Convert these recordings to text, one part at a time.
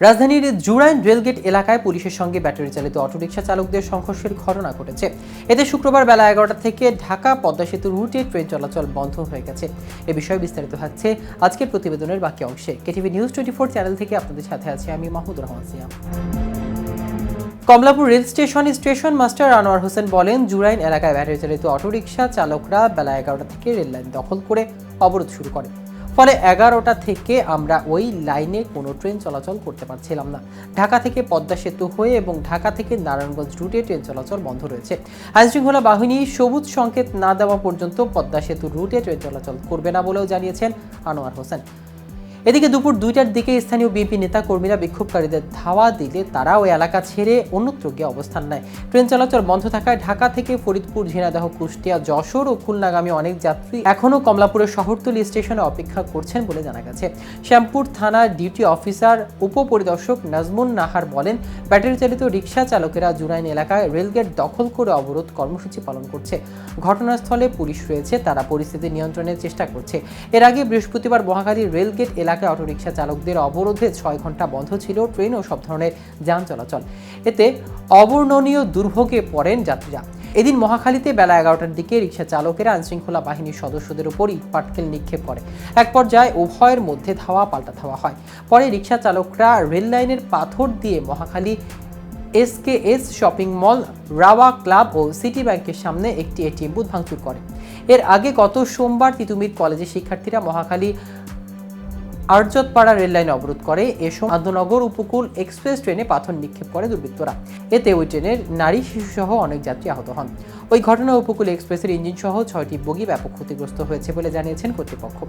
রাজধানীর জুরাইন রেলগেট এলাকায় পুলিশের সঙ্গে ব্যাটারি চালিত অটোরিকশা চালকদের সংঘর্ষের ঘটনা ঘটেছে। এতে শুক্রবার বেলা 11টা থেকে ঢাকা পদ্মা সেতু রুটে ট্রেন চলাচল বন্ধ হয়ে গেছে। এ বিষয়ে বিস্তারিত হচ্ছে আজকের প্রতিবেদনের বাকি অংশে। কেটিভি নিউজ 24 চ্যানেল থেকে আপনাদের সাথে আছি আমি মাহমুদুর রহমান সিয়াম। কমলাপুর রেল স্টেশনে স্টেশন মাস্টার আনোয়ার হোসেন বলেন, জুরাইন এলাকায় ব্যাটারি চালিত অটোরিকশা চালকরা বেলা 11টা থেকে রেল লাইন দখল করে অবরোধ শুরু করে। ফলে 11টা থেকে আমরা ওই লাইনে কোনো ট্রেন চলাচল করতে পারছিলাম না। ঢাকা থেকে পদ্মা সেতু হয়ে এবং ঢাকা থেকে নারায়ণগঞ্জ রুটে ট্রেন চলাচল বন্ধ রয়েছে। আইনশৃঙ্খলা বাহিনী সবুজ সংকেত না দেওয়া পর্যন্ত পদ্মা সেতু রুটে ট্রেন চলাচল করবে না বলেও জানিয়েছেন আনোয়ার হোসেন। এদিকে দুপুর 2টার দিকে স্থানীয় বিএনপি নেতা কর্মীরা বিক্ষোভকারীদের ধাওয়া দিলে তারা ওই এলাকা ছেড়ে অন্যত্র গিয়ে অবস্থান নেয়। ট্রেন চলাচল বন্ধ থাকায় ঢাকা থেকে ফরিদপুর, ঝিনাইদহ, কুষ্টিয়া, যশোর ও খুলনাগামী অনেক যাত্রী এখনও কমলাপুরের শহরতলি স্টেশনে অপেক্ষা করছেন বলে জানা গেছে। শ্যামপুর থানার ডিউটি অফিসার উপপরিদর্শক নাজমুন নাহার বলেন, ব্যাটারি চালিত রিকশা চালকেরা জুরাইন এলাকায় রেলগেট দখল করে অবরোধ কর্মসূচি পালন করছে। ঘটনাস্থলে পুলিশ রয়েছে, তারা পরিস্থিতি নিয়ন্ত্রণের চেষ্টা করছে। এর আগে বৃহস্পতিবার মহাখালী রেলগেট এলাকায় অটোরিকশা চালকদের অবরোধে 6 ঘন্টা বন্ধ ছিল ট্রেন ও সব ধরনের যান চলাচল। এতে অবর্ণনীয় দুর্ভোগে পড়েন যাত্রীরা। এদিন মহাখালীতে বেলা 11টার দিকে রিকশা চালকেরা আইনশৃঙ্খলা বাহিনীর সদস্যদের উপর ইট পাটকেল নিক্ষেপ করে। এক পর্যায়ে উভয়ের মধ্যে ধাওয়া পাল্টা ধাওয়া হয়। পরে রিকশা চালকরা রেল লাইনের পাথর দিয়ে মহাখালী এসকেএস শপিং মল, রাওয়া ক্লাব ও সিটি ব্যাংকের সামনে একটি এটিএম বুথ ভাঙচুর করে। এর আগে গত সোমবার তিতুমির কলেজের শিক্ষার্থীরা মহাখালী আরজতপাড়া রেল লাইন অবরোধ করে। এ সময় আন্তনগর উপকূল এক্সপ্রেস ট্রেনে পাথর নিক্ষেপ করে দুর্বৃত্তরা। এতে ওই ট্রেনের নারী, শিশুসহ অনেক যাত্রী আহত হন। ওই ঘটনায় উপকূল এক্সপ্রেসের ইঞ্জিন সহ 6টি বগি ব্যাপক ক্ষতিগ্রস্ত হয়েছে বলে জানিয়েছেন কর্তৃপক্ষ।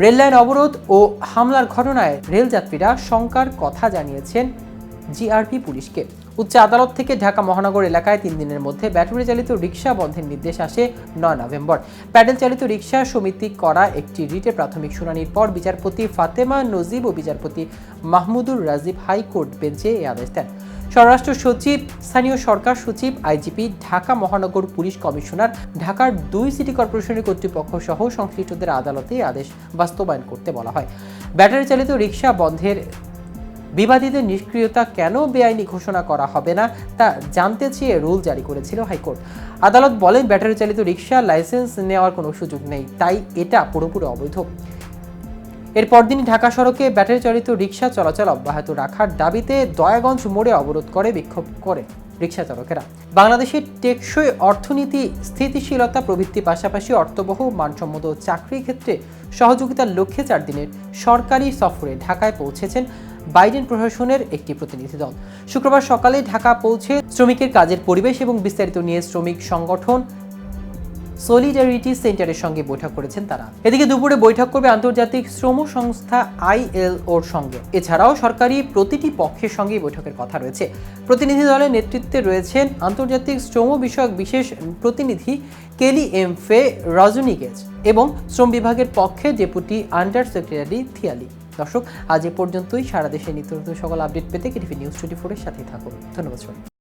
রেল লাইন অবরোধ ও হামলার ঘটনায় রেল যাত্রীরা শঙ্কার কথা জানিয়েছেন জিআরপি পুলিশকে। উচ্চ আদালত থেকে ঢাকা মহানগর এলাকায় 3 দিনের মধ্যে ব্যাটারি চালিত রিকশা বন্ধের নির্দেশ আসে 9 নভেম্বর। প্যাডেল চালিত রিকশা সমিতি করা একটি রিটে প্রাথমিক শুনানির পর বিচারপতি ফাতেমা নজিব ও বিচারপতি মাহমুদুর রাজিব হাইকোর্ট বেঞ্চে এই আদেশ দেন। স্বরাষ্ট্র সচিব, স্থানীয় সরকার সচিব, আইজিপি, ঢাকা মহানগর পুলিশ কমিশনার, ঢাকার 2 সিটি কর্পোরেশনের কর্তৃপক্ষ সহ সংশ্লিষ্টদের আদালতে এই আদেশ বাস্তবায়ন করতে বলা হয়। ব্যাটারি চালিত রিকশা বন্ধের বিবাদীদের নিষ্ক্রিয়তা কেন বেআইনি ঘোষণা করা হবে না তা জানতে চেয়ে রুল জারি করেছিল হাইকোর্ট। আদালত বলেন, ব্যাটারি চালিত রিকশা লাইসেন্স নেওয়ার কোনো সুযোগ নেই, তাই এটা পুরোপুরি অবৈধ। এর পরদিনই ঢাকা সড়কে ব্যাটারি চালিত রিকশা চলাচল অব্যাহত রাখার দাবিতে দয়াগঞ্জ মোড়ে অবরোধ করে বিক্ষোভ করে রিকশা চালকেরা। বাংলাদেশের টেকসই অর্থনীতি, স্থিতিশীলতা প্রভৃতি পাশাপাশি অর্থবহ মানসম্মত চাকরির ক্ষেত্রে সহযোগিতার লক্ষ্যে 4 দিনের সরকারি সফরে ঢাকায় পৌঁছেছেন বাইডেন প্রশাসনের একটি প্রতিনিধি দল। শুক্রবার সকালে ঢাকা পৌঁছে শ্রমিকের কাজের পরিবেশ এবং বিস্তারিত নিয়ে শ্রমিক সংগঠন সলিডারিটি সেন্টারের সঙ্গে বৈঠক করেছেন তারা। এদিকে দুপুরে বৈঠক করবে আন্তর্জাতিক শ্রম সংস্থা ILOর সঙ্গে। এছাড়াও সরকারি প্রতিটি পক্ষের সঙ্গে বৈঠকের কথা রয়েছে। প্রতিনিধি দলের নেতৃত্বে রয়েছেন আন্তর্জাতিক শ্রম বিষয়ক বিশেষ প্রতিনিধি কেলি এম ফে রজনিগেজ এবং শ্রম বিভাগের পক্ষে ডেপুটি আন্ডার সেক্রেটারি থিয়ালি। দর্শক, আজ এ পর্যন্তই। সারা দেশে নিত্য নতুন সকল আপডেট পেতে কেটিভি নিউজ 24 এর সাথেই থাকুন। ধন্যবাদ।